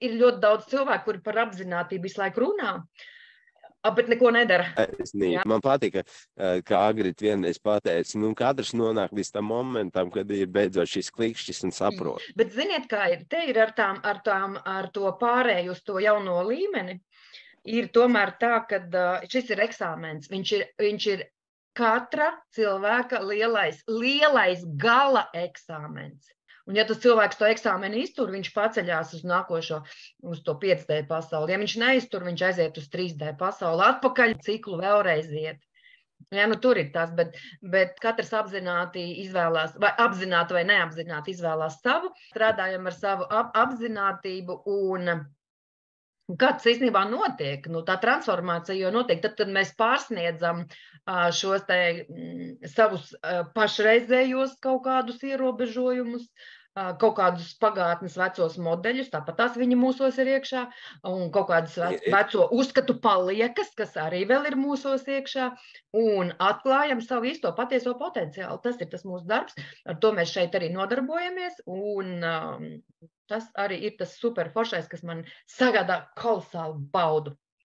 ir ļoti daudz cilvēku, kuri par apzinātību visu laiku runā, bet neko nedara. Man patika, kā Agrita vienreiz pateica, katrs nonāk līdz tam momentam, kad ir beidzot šis klikšķis un saprot. Bet ziniet, kā ir? Te ir ar to pārēju uz to jauno līmeni. Ir tomēr tā, ka šis ir eksāmens. Viņš ir katra cilvēka lielais gala eksāmens. Un ja tas cilvēks to eksāmenu iztur, viņš paceļās uz nākošo, uz to 5D pasauli. Ja viņš neiztur, viņš aiziet uz 3D pasauli. Atpakaļ ciklu vēlreiz iet. Ja, tur ir tas, bet katrs apzināti izvēlās, vai apzināti vai neapzināti izvēlās savu. Strādājam ar savu apzinātību un kā tas īstenībā notiek? Tā transformācija jau notiek tad, kad mēs pārsniedzam šos savus pašreizējos kaut kādus ierobežojumus, kaut kādus pagātnes vecos modeļus, tāpat tās viņi mūsos ir iekšā, un kaut kādus veco uzskatu paliekas, kas arī vēl ir mūsos iekšā, un atklājam savu īsto patieso potenciālu. Tas ir tas mūsu darbs, ar to mēs šeit arī nodarbojamies, un tas arī ir tas super foršais, kas man sagādā kolosālu baudu.